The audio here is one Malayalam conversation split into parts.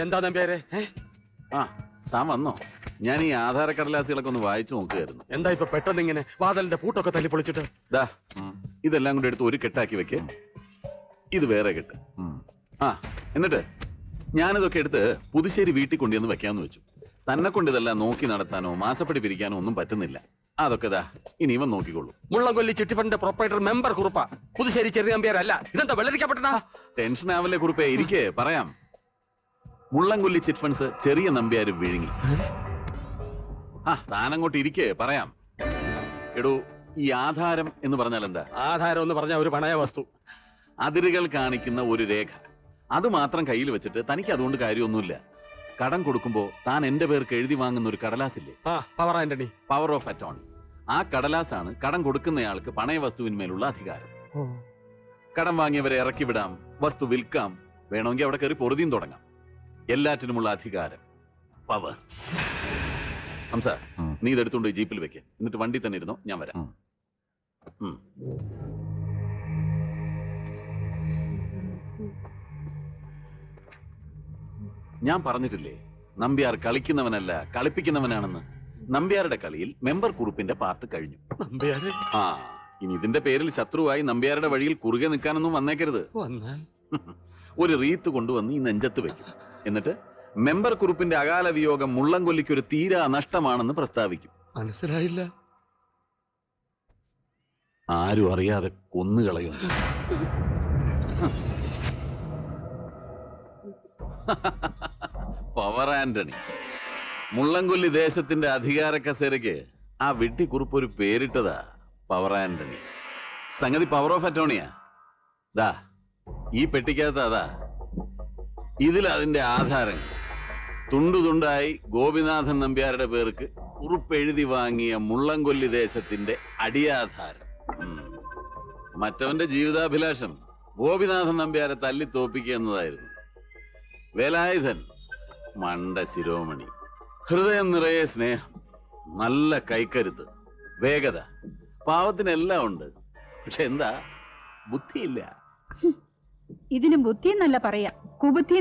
എന്താ നമ്പ്യാരെ? ആ താൻ വന്നോ? ഞാൻ ഈ ആധാര കടലാസുകളൊക്കെ ഒന്ന് വായിച്ചു നോക്കുകയായിരുന്നു. എന്താ ഇപ്പൊ പെട്ടെന്ന് ഇങ്ങനെ വാതിലിന്റെ പൂട്ടൊക്കെ തല്ലി പൊളിച്ചിട്ട്? ദാ ഇതെല്ലാം കൂടെ എടുത്ത് ഒരു കെട്ടാക്കി വെക്ക്. ഇത് വേറെ കെട്ട്. ആ എന്നിട്ട് ഞാനിതൊക്കെ എടുത്ത് പുതുശ്ശേരി വീട്ടിൽ കൊണ്ടുവന്ന് വെക്കാന്ന് വെച്ചു. തന്നെ കൊണ്ട് ഇതെല്ലാം നോക്കി നടത്താനോ മാസപ്പടി പിരിക്കാനോ ഒന്നും പറ്റുന്നില്ല. അതൊക്കെ ദാ ഇനി ഇവൻ നോക്കിക്കൊള്ളു. മുള്ളംകൊല്ലി ചിട്ടി ഫണ്ടിന്റെ പ്രൊപ്പറേറ്റർ മെമ്പർ കുറുപ്പ, പുതുശ്ശേരി ചെറിയ നമ്പ്യാരല്ല. ഇതെന്താ വെള്ളരിക്കപ്പെട്ട? ടെൻഷൻ ആവല്ലേ കുറിപ്പേ, ഇരിക്കേ പറയാം. മുള്ളംകൊല്ലി ചിറ്റ് ഫണ്ട്സ് ചെറിയ നമ്പ്യാര് വിഴുങ്ങി. താനങ്ങോട്ട് ഇരിക്കേ പറയാം. എടോ, ഈ ആധാരം എന്ന് പറഞ്ഞാൽ എന്താ? ആധാരം എന്ന് പറഞ്ഞ ഒരു പണയ വസ്തു, അതിരുകൾ കാണിക്കുന്ന ഒരു രേഖ. അത് മാത്രം കയ്യിൽ വെച്ചിട്ട് തനിക്ക് അതുകൊണ്ട് കാര്യമൊന്നുമില്ല. കടം കൊടുക്കുമ്പോ താൻ എന്റെ പേർക്ക് എഴുതി വാങ്ങുന്ന ഒരു കടലാസില്ലേ, power Antony, power of attorney. ആ കടലാസാണ് കടം കൊടുക്കുന്നയാൾക്ക് പണയ വസ്തുവിന്മേലുള്ള അധികാരം. കടം വാങ്ങിയവരെ ഇറക്കി വിടാം, വസ്തു വിൽക്കാം, വേണമെങ്കിൽ അവിടെ കയറി പൊറുതിയും തുടങ്ങാം. എല്ലാറ്റിനുമുള്ള അധികാരം, പവർ. ഹംസ, നീ ഇതെടുത്തുകൊണ്ട് ജീപ്പിൽ വെക്ക്. എന്നിട്ട് വണ്ടി തന്നെ ഇരുന്നോ, ഞാൻ വരാം. ഞാൻ പറഞ്ഞിട്ടില്ലേ നമ്പ്യാർ കളിക്കുന്നവനല്ല കളിപ്പിക്കുന്നവനാണെന്ന്. നമ്പ്യാരുടെ കളിയിൽ മെമ്പർ കുറുപ്പിന്റെ പാർട്ട് കഴിഞ്ഞു. ഇനി ഇതിന്റെ പേരിൽ ശത്രുവായി നമ്പ്യാരുടെ വഴിയിൽ കുറുകെ നിൽക്കാനൊന്നും വന്നേക്കരുത്. ഒരു റീത്ത് കൊണ്ടുവന്ന് ഈ നെഞ്ചത്ത് വെക്കും. എന്നിട്ട് മെമ്പർ കുറുപ്പിന്റെ അകാല വിയോഗം മുള്ളംകൊല്ലിക്ക് ഒരു തീരാ നഷ്ടമാണെന്ന് പ്രസ്താവിക്കും. മനസ്സിലായില്ല. ആരും അറിയാതെ കൊന്നുകളയുന്നു. പവർ ആന്റണി. മുള്ളംകൊല്ലി ദേശത്തിന്റെ അധികാര കസേരയ്ക്ക് ആ വെട്ടിക്കുറിപ്പ് ഒരു പേരിട്ടതാ, പവർ ആന്റണി. സംഗതി പവർ ഓഫ് അറ്റോണിയാ. ദാ ഈ പെട്ടിക്കകത്ത് അതാ. ഇതിൽ അതിന്റെ ആധാരങ്ങൾ തുണ്ടു തുണ്ടായി ഗോപിനാഥൻ നമ്പ്യാരുടെ പേർക്ക് കുറിപ്പ് എഴുതി വാങ്ങിയ മുള്ളംകൊല്ലി ദേശത്തിന്റെ അടിയാധാരം. മറ്റവന്റെ ജീവിതാഭിലാഷം ഗോപിനാഥൻ നമ്പ്യാരെ തല്ലി തോപ്പിക്കുക എന്നതായിരുന്നു. വേലായുധൻ മണ്ട ശിരോമണി, ഹൃദയം നിറയെ സ്നേഹം, നല്ല കൈക്കരുത്ത്, വേഗത, പാവത്തിനെല്ലാം ഉണ്ട്. പക്ഷെ എന്താ, ബുദ്ധിയില്ല. ഇതിന് ബുദ്ധി എന്നല്ല പറയാ, കുബുദ്ധി.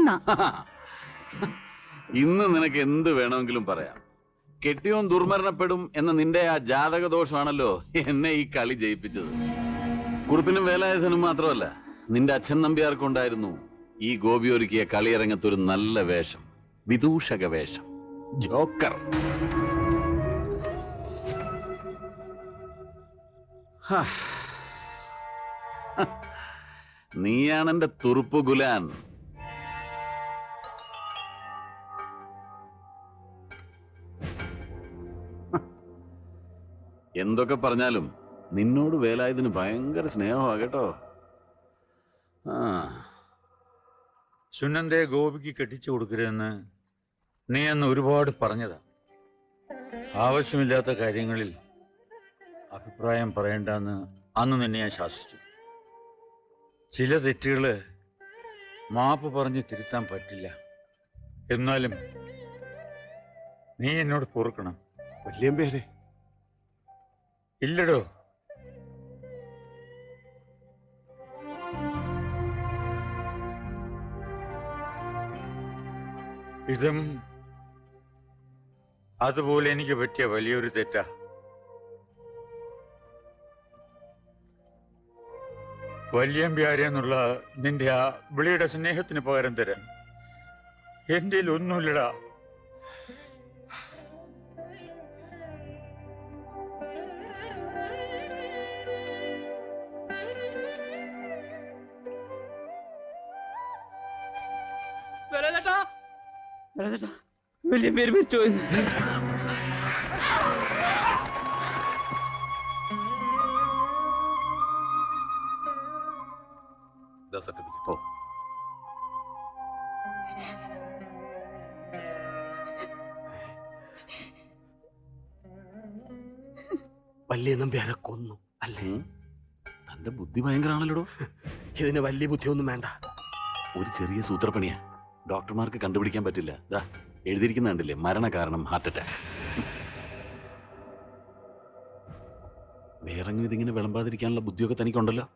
ഇന്ന് നിനക്ക് എന്ത് വേണമെങ്കിലും പറയാം. കെട്ടിയോൻ ദുർമരണപ്പെടും എന്ന നിന്റെ ആ ജാതക ദോഷമാണല്ലോ എന്നെ ഈ കളി ജയിപ്പിച്ചത്. കുറുപ്പിനും വേലായുധനും മാത്രമല്ല, നിന്റെ അച്ഛൻ നമ്പ്യാർക്കുണ്ടായിരുന്നു ഈ ഗോപി ഒരുക്കിയ കളിയിറങ്ങത്തൊരു നല്ല വേഷം, വിദൂഷക വേഷം, ജോക്കർ. നീയാണെന്റെ തുറുപ്പ് ഗുലാൻ. എന്തൊക്കെ പറഞ്ഞാലും നിന്നോട് വേലായുധന് ഭയങ്കര സ്നേഹമാ കേട്ടോ. സുനന്ദയെ ഗോപിക്ക് കെട്ടിച്ചു കൊടുക്കരുതെന്ന് നീ അന്ന് ഒരുപാട് പറഞ്ഞതാ. ആവശ്യമില്ലാത്ത കാര്യങ്ങളിൽ അഭിപ്രായം പറയണ്ടെന്ന് അന്ന് നിന്നെ ഞാൻ ശാസിച്ചു. ചില തെറ്റുകള് മാപ്പ് പറഞ്ഞ് തിരുത്താൻ പറ്റില്ല. എന്നാലും നീ എന്നോട് പൊറുക്കണം. വല്യമ്പേരെ. ഇല്ലടോ, ഇതും അതുപോലെ എനിക്ക് പറ്റിയ വലിയൊരു തെറ്റാ. വല്യമ്പ്യാരെന്നുള്ള നിന്റെ ആ വിളിയുടെ സ്നേഹത്തിന് പകരം തരാൻ എന്റെ ഒന്നുമില്ലടാ. വലിയ പേര് മരിച്ചു. സർട്ടിഫിക്കറ്റ്. വലിയ നമ്പ്യാരെ കൊന്നു അല്ലേ? തന്റെ ബുദ്ധി ഭയങ്കരാണല്ലോ. ഇതിന് വലിയ ബുദ്ധിയൊന്നും വേണ്ട. ഒരു ചെറിയ സൂത്രപ്പണിയാ, ഡോക്ടർമാർക്ക് കണ്ടുപിടിക്കാൻ പറ്റില്ല. ദാ എഴുതിയിരിക്കുന്ന കണ്ടില്ലേ, മരണകാരണം ഹാർട്ട് അറ്റാക്ക്. വേറെങ്ങും ഇതിങ്ങനെ വിളമ്പാതിരിക്കാനുള്ള ബുദ്ധിയൊക്കെ തനിക്കുണ്ടല്ലോ.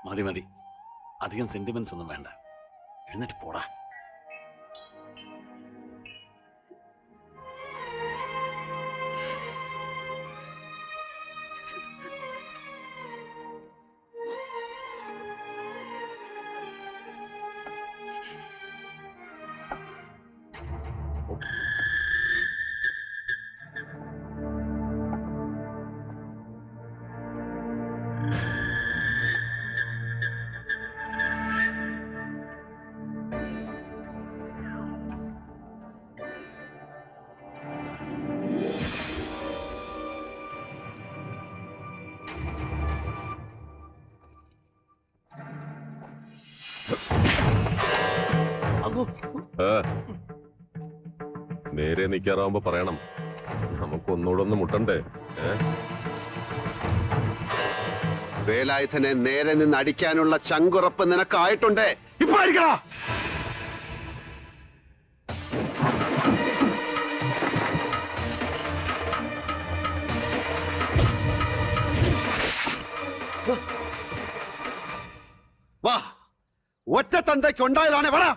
മതി മതി, അധികം സെന്റിമെന്റ്സ് ഒന്നും വേണ്ട. എഴുന്നേറ്റ് പോടാ. നേരെ നിൽക്കാറാവുമ്പോ പറയണം, നമുക്കൊന്നുകൂടെ ഒന്ന് മുട്ടണ്ടേ? വേലായുധനെ നേരെ നിന്ന് അടിക്കാനുള്ള ചങ്കുറപ്പ് നിനക്കായിട്ടുണ്ടേ. ഇപ്പൊ അടിക്കടാ. വാ, ഒറ്റ തന്തയ്ക്ക് ഉണ്ടായതാണ്. വേടാ.